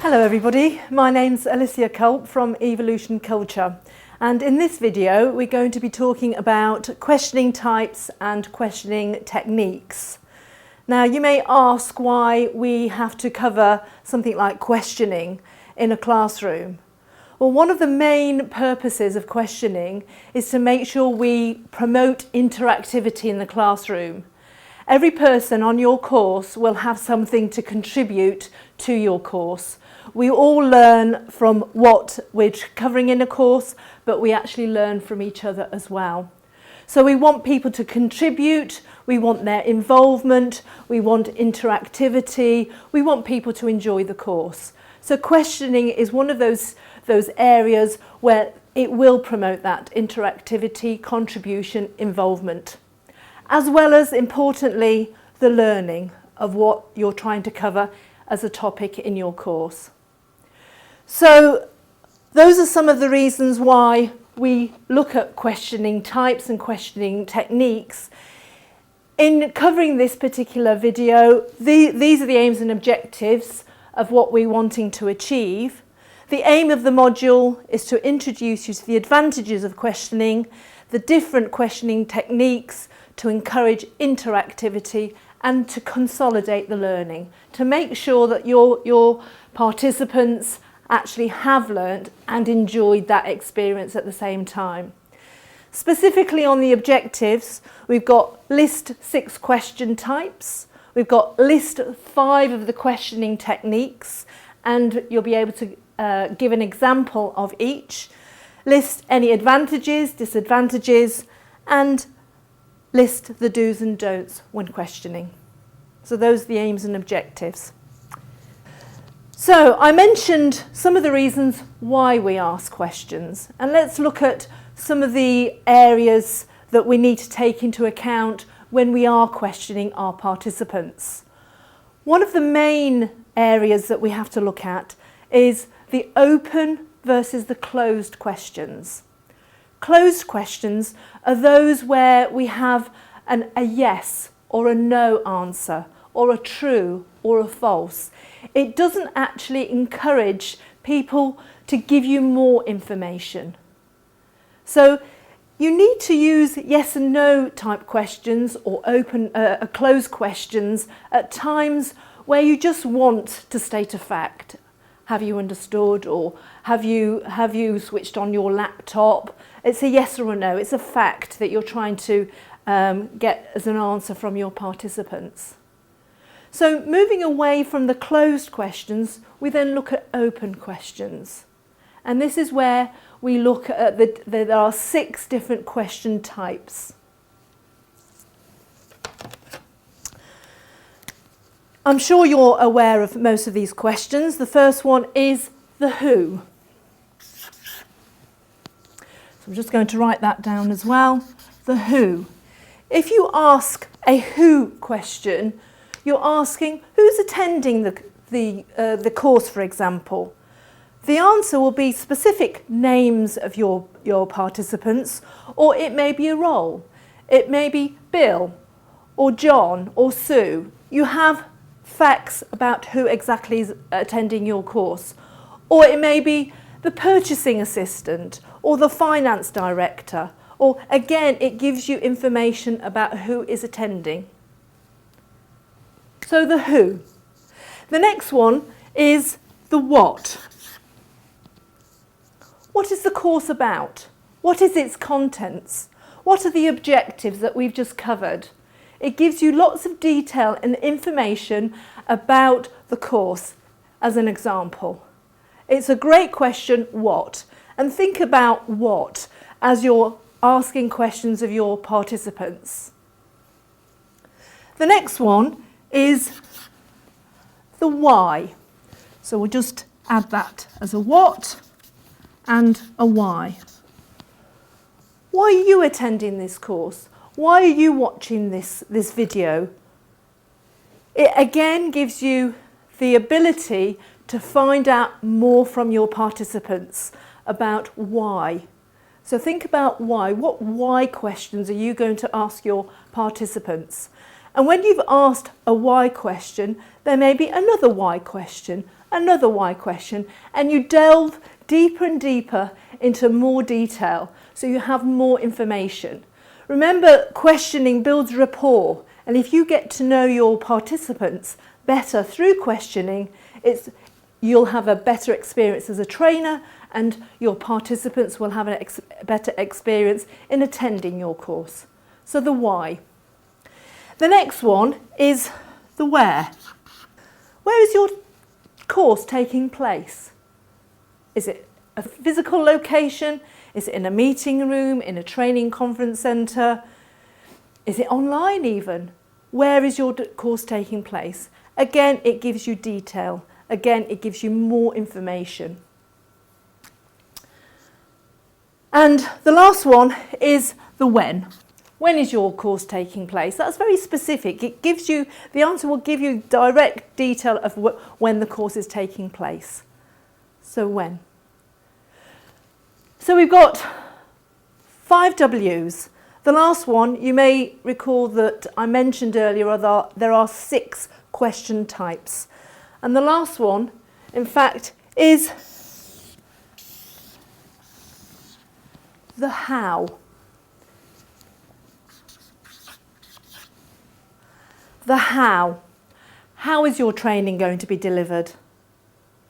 Hello everybody, my name's Alicia Culp from Evolution Culture, and in this video we're going to be talking about questioning types and questioning techniques. Now you may ask why we have to cover something like questioning in a classroom. Well, one of the main purposes of questioning is to make sure we promote interactivity in the classroom. Every person on your course will have something to contribute to your course. We all learn from what we're covering in a course, but we actually learn from each other as well. So we want people to contribute, we want their involvement, we want interactivity, we want people to enjoy the course. So questioning is one of those areas where it will promote that interactivity, contribution, involvement, as well as, importantly, the learning of what you're trying to cover as a topic in your course. So those are some of the reasons why we look at questioning types and questioning techniques. In covering this particular video, these are the aims and objectives of what we're wanting to achieve. The aim of the module is to introduce you to the advantages of questioning, the different questioning techniques, to encourage interactivity and to consolidate the learning, to make sure that your participants actually have learned and enjoyed that experience at the same time. Specifically on the objectives, we've got list 6 question types, we've got list 5 of the questioning techniques, and you'll be able to give an example of each, list any advantages, disadvantages, and list the do's and don'ts when questioning. So those are the aims and objectives. So I mentioned some of the reasons why we ask questions, and let's look at some of the areas that we need to take into account when we are questioning our participants. One of the main areas that we have to look at is the open versus the closed questions. Closed questions are those where we have a yes or a no answer, or a true or a false. It doesn't actually encourage people to give you more information. So you need to use yes and no type questions or closed questions at times where you just want to state a fact. Have you understood, or have you switched on your laptop? It's a yes or a no. It's a fact that you're trying to get as an answer from your participants. So moving away from the closed questions, we then look at open questions. And this is where we look at there are 6 different question types. I'm sure you're aware of most of these questions. The first one is the who. So I'm just going to write that down as well. The who. If you ask a who question, you're asking who's attending the course, for example. The answer will be specific names of your participants, or it may be a role. It may be Bill or John or Sue. You have facts about who exactly is attending your course. Or it may be the purchasing assistant or the finance director, or again it gives you information about who is attending. So the who. The next one is the what. What is the course about? What is its contents? What are the objectives that we've just covered? It gives you lots of detail and information about the course, as an example. It's a great question, what? And think about what as you're asking questions of your participants. The next one is the why. So we'll just add that as a what and a why. Why are you attending this course? Why are you watching this video? It again gives you the ability to find out more from your participants about why. So think about why. What why questions are you going to ask your participants? And when you've asked a why question, there may be another why question, another why question, and you delve deeper and deeper into more detail so you have more information. Remember, questioning builds rapport, and if you get to know your participants better through questioning, you'll have a better experience as a trainer, and your participants will have a better experience in attending your course. So the why. The next one is the where. Where is your course taking place? Is it a physical location? Is it in a meeting room, in a training conference centre? Is it online even? Where is your course taking place? Again, it gives you detail. Again, it gives you more information. And the last one is the when. When is your course taking place? That's very specific. It gives you, the answer will give you direct detail of when the course is taking place. So when. So we've got 5 W's. The last one, you may recall that I mentioned earlier that there are 6 question types. And the last one, in fact, is the how. The how. How is your training going to be delivered?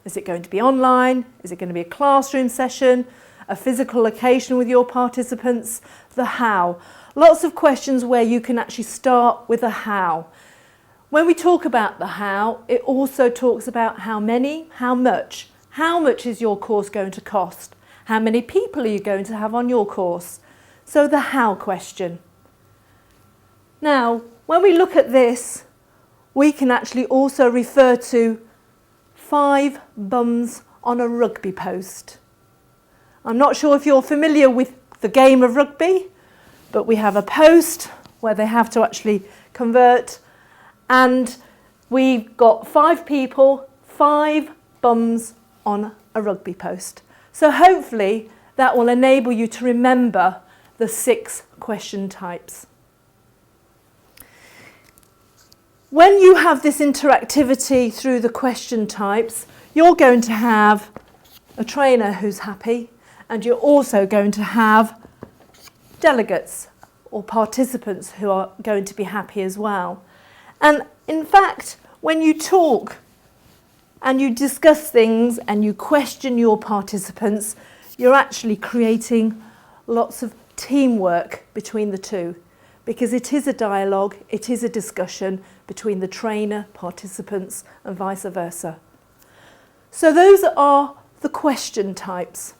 Is it going to be online? Is it going to be a classroom session? A physical location with your participants? The how. Lots of questions where you can actually start with a how. When we talk about the how, it also talks about how many, how much. How much is your course going to cost? How many people are you going to have on your course? So the how question. Now, when we look at this, we can actually also refer to 5 bums on a rugby post. I'm not sure if you're familiar with the game of rugby, but we have a post where they have to actually convert, and we've got 5 people, 5 bums on a rugby post. So hopefully that will enable you to remember the 6 question types. When you have this interactivity through the question types, you're going to have a trainer who's happy, and you're also going to have delegates or participants who are going to be happy as well. And in fact, when you talk and you discuss things and you question your participants, you're actually creating lots of teamwork between the two, because it is a dialogue, it is a discussion between the trainer, participants, and vice versa. So those are the question types.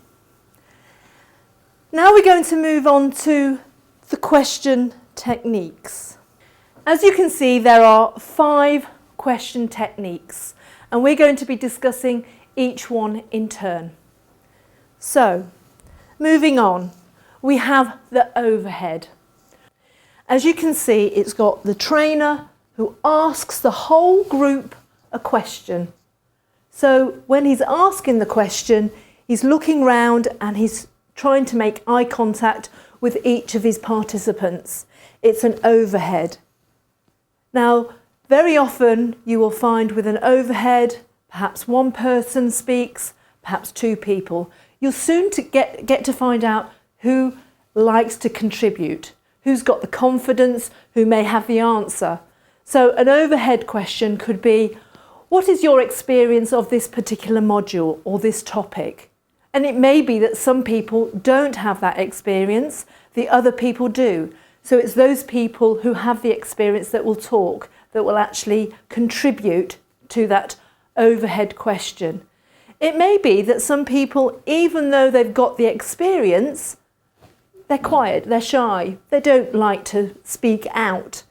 Now we're going to move on to the question techniques. As you can see, there are 5 question techniques, and we're going to be discussing each one in turn. So, moving on, we have the overhead. As you can see, it's got the trainer who asks the whole group a question. So when he's asking the question, he's looking round and he's trying to make eye contact with each of his participants. It's an overhead. Now, very often you will find with an overhead, perhaps one person speaks, perhaps 2 people. You'll soon get to find out who likes to contribute, who's got the confidence, who may have the answer. So an overhead question could be, what is your experience of this particular module or this topic? And it may be that some people don't have that experience, the other people do. So it's those people who have the experience that will talk, that will actually contribute to that overhead question. It may be that some people, even though they've got the experience, they're quiet, they're shy, they don't like to speak out.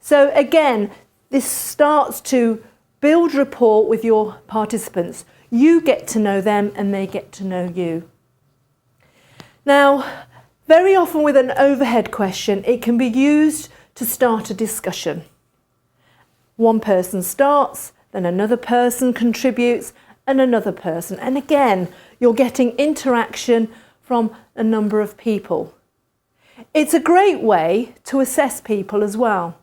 So again, this starts to build rapport with your participants. You get to know them and they get to know you. Now, very often with an overhead question, it can be used to start a discussion. One person starts, then another person contributes, and another person. And again, you're getting interaction from a number of people. It's a great way to assess people as well,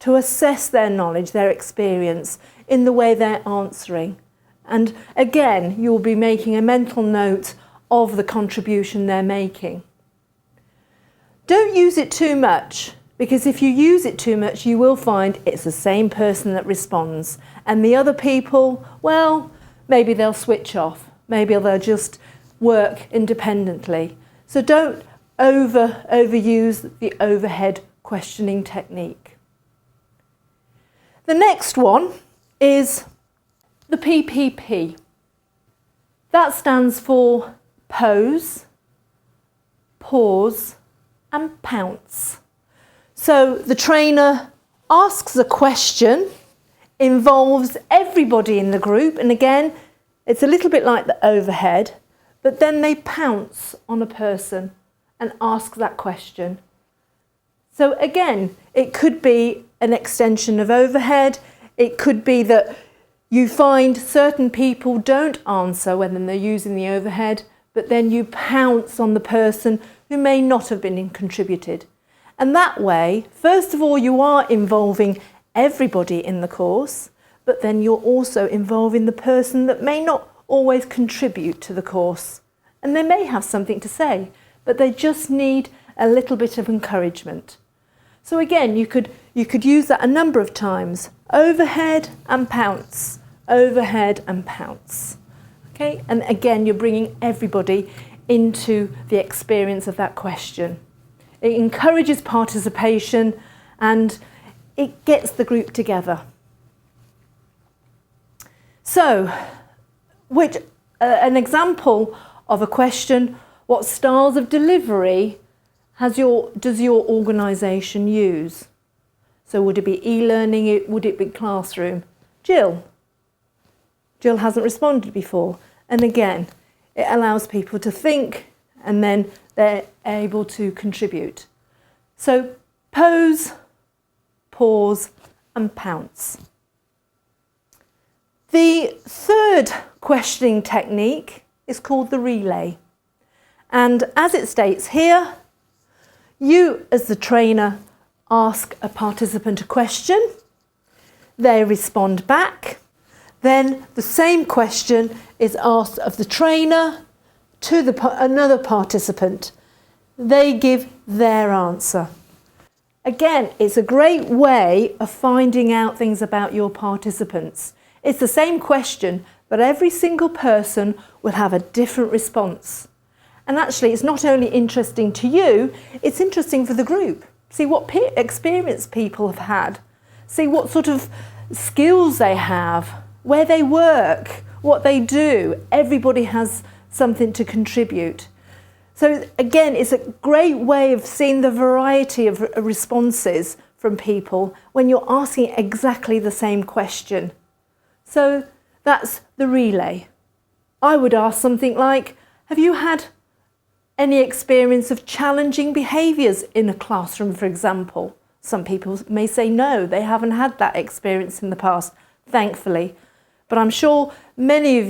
to assess their knowledge, their experience in the way they're answering. And again, you'll be making a mental note of the contribution they're making. Don't use it too much, because if you use it too much, you will find it's the same person that responds. And the other people, well, maybe they'll switch off. Maybe they'll just work independently. So don't overuse the overhead questioning technique. The next one is the PPP. That stands for pose, pause, and pounce. So the trainer asks a question, involves everybody in the group, and again, it's a little bit like the overhead, but then they pounce on a person and ask that question. So again, it could be an extension of overhead. It could be that you find certain people don't answer when they're using the overhead, but then you pounce on the person who may not have been contributed. And that way, first of all, you are involving everybody in the course, but then you're also involving the person that may not always contribute to the course. And they may have something to say, but they just need a little bit of encouragement. So again, you could use that a number of times. Overhead and pounce, overhead and pounce. Okay, and again, you're bringing everybody into the experience of that question. It encourages participation and it gets the group together. So, an example of a question: what styles of delivery does your organisation use? So would it be e-learning? Would it be classroom? Jill hasn't responded before. And again, it allows people to think and then they're able to contribute. So pose, pause and pounce. The third questioning technique is called the relay. And as it states here, you as the trainer ask a participant a question, they respond back, then the same question is asked of the trainer to another participant. They give their answer. Again, it's a great way of finding out things about your participants. It's the same question, but every single person will have a different response. And actually, it's not only interesting to you, it's interesting for the group. See what experience people have had. See what sort of skills they have, where they work, what they do. Everybody has something to contribute. So again, it's a great way of seeing the variety of responses from people when you're asking exactly the same question. So that's the relay. I would ask something like, have you had any experience of challenging behaviours in a classroom, for example? Some people may say no, they haven't had that experience in the past, thankfully. But I'm sure many of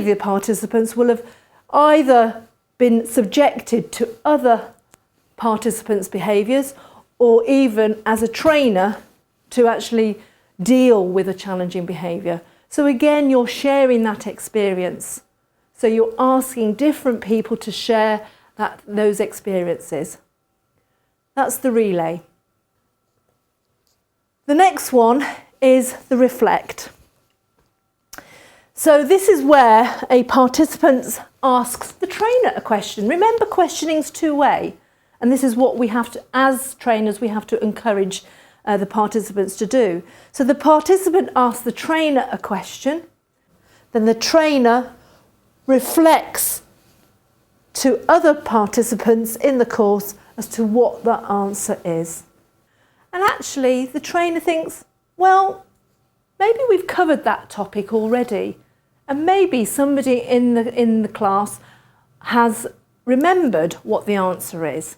the participants will have either been subjected to other participants' behaviours or even as a trainer to actually deal with a challenging behaviour. So again, you're sharing that experience. So you're asking different people to share those experiences. That's the relay. The next one is the reflect. So this is where a participant asks the trainer a question. Remember, questioning's two-way, and this is what we have to, as trainers, we have to encourage the participants to do. So the participant asks the trainer a question, then the trainer reflects to other participants in the course as to what the answer is. And actually the trainer thinks, well, maybe we've covered that topic already, and maybe somebody in the class has remembered what the answer is.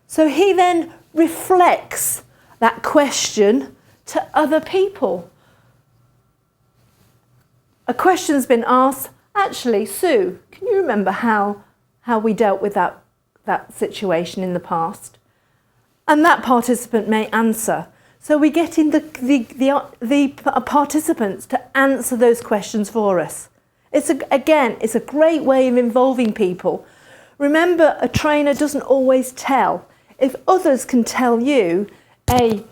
So he then reflects that question to other people. A question's been asked. Actually, Sue, can you remember how we dealt with that situation in the past? And that participant may answer. So we're getting the participants to answer those questions for us. It's a great way of involving people. Remember, a trainer doesn't always tell. If others can tell you,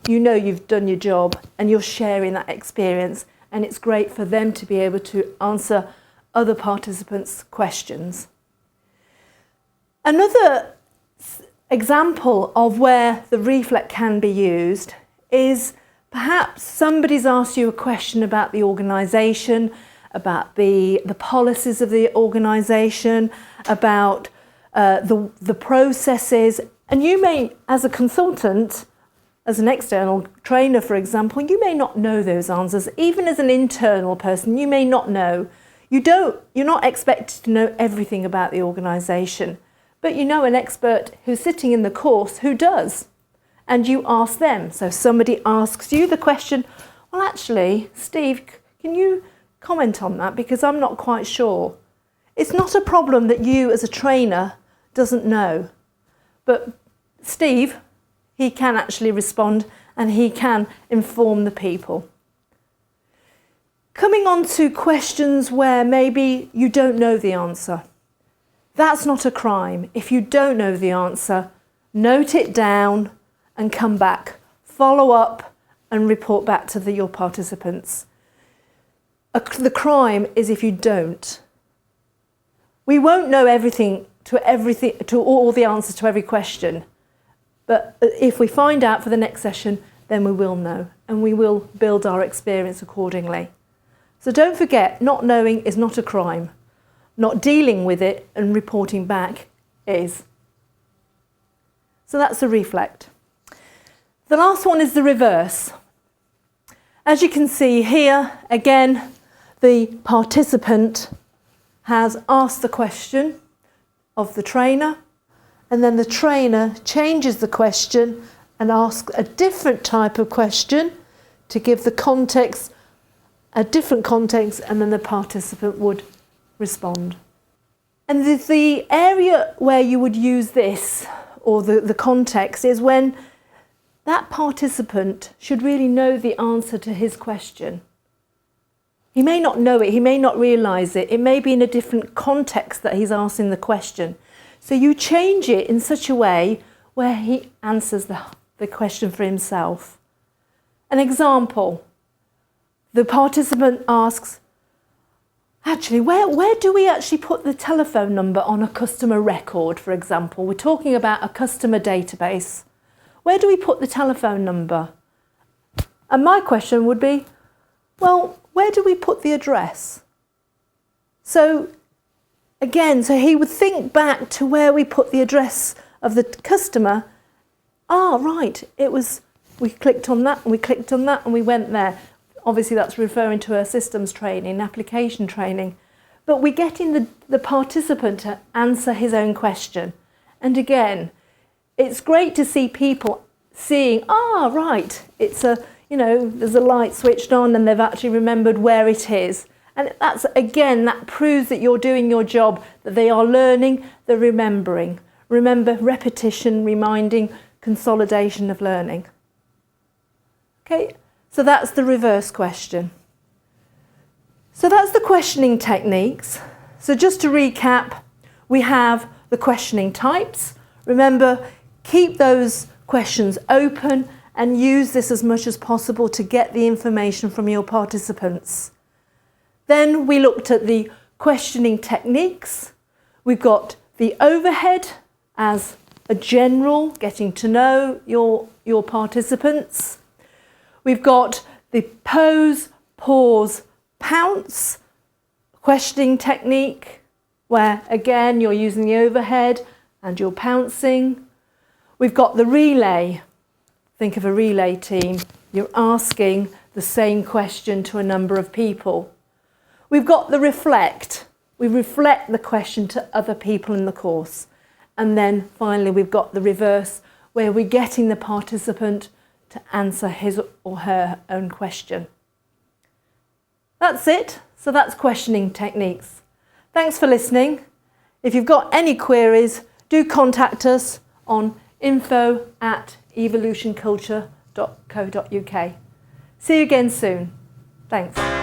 you know you've done your job and you're sharing that experience, and it's great for them to be able to answer other participants' questions. Another example of where the reflect can be used is perhaps somebody's asked you a question about the organisation, about the policies of the organisation, about the processes, and you may, as a consultant, as an external trainer, for example, you may not know those answers. Even as an internal person, you may not know. You're not expected to know everything about the organisation, but you know an expert who's sitting in the course who does, and you ask them. So somebody asks you the question, well, actually, Steve, can you comment on that, because I'm not quite sure. It's not a problem that you as a trainer doesn't know, but Steve, he can actually respond and he can inform the people. Coming on to questions where maybe you don't know the answer. That's not a crime. If you don't know the answer, note it down and come back. Follow up and report back to your participants. The crime is if you don't. We won't know to all the answers to every question. But if we find out for the next session, then we will know, and we will build our experience accordingly. So don't forget, not knowing is not a crime. Not dealing with it and reporting back is. So that's the reflect. The last one is the reverse. As you can see here, again, the participant has asked the question of the trainer, and then the trainer changes the question and asks a different type of question to give the context, a different context, and then the participant would respond. And the area where you would use this, or the context, is when that participant should really know the answer to his question. He may not know it, he may not realise it, it may be in a different context that he's asking the question. So you change it in such a way where he answers the question for himself. An example, the participant asks, actually, where do we actually put the telephone number on a customer record, for example? We're talking about a customer database. Where do we put the telephone number? And my question would be, well, where do we put the address? So again, so he would think back to where we put the address of the customer. Right, we clicked on that and we clicked on that and we went there. Obviously that's referring to a systems training, application training. But we're getting the participant to answer his own question. And again, it's great to see people seeing, right, there's a light switched on and they've actually remembered where it is. And that proves that you're doing your job, that they are learning, they're remembering. Remember, repetition, reminding, consolidation of learning. Okay, so that's the reverse question. So that's the questioning techniques. So just to recap, we have the questioning types. Remember, keep those questions open and use this as much as possible to get the information from your participants. Then we looked at the questioning techniques. We've got the overhead as a general, getting to know your participants. We've got the pose, pause, pounce questioning technique, where again you're using the overhead and you're pouncing. We've got the relay. Think of a relay team. You're asking the same question to a number of people. We've got the reflect. We reflect the question to other people in the course. And then finally we've got the reverse, where we're getting the participant to answer his or her own question. That's it. So that's questioning techniques. Thanks for listening. If you've got any queries, do contact us on info@evolutionculture.com. evolutionculture.co.uk. See you again soon. Thanks.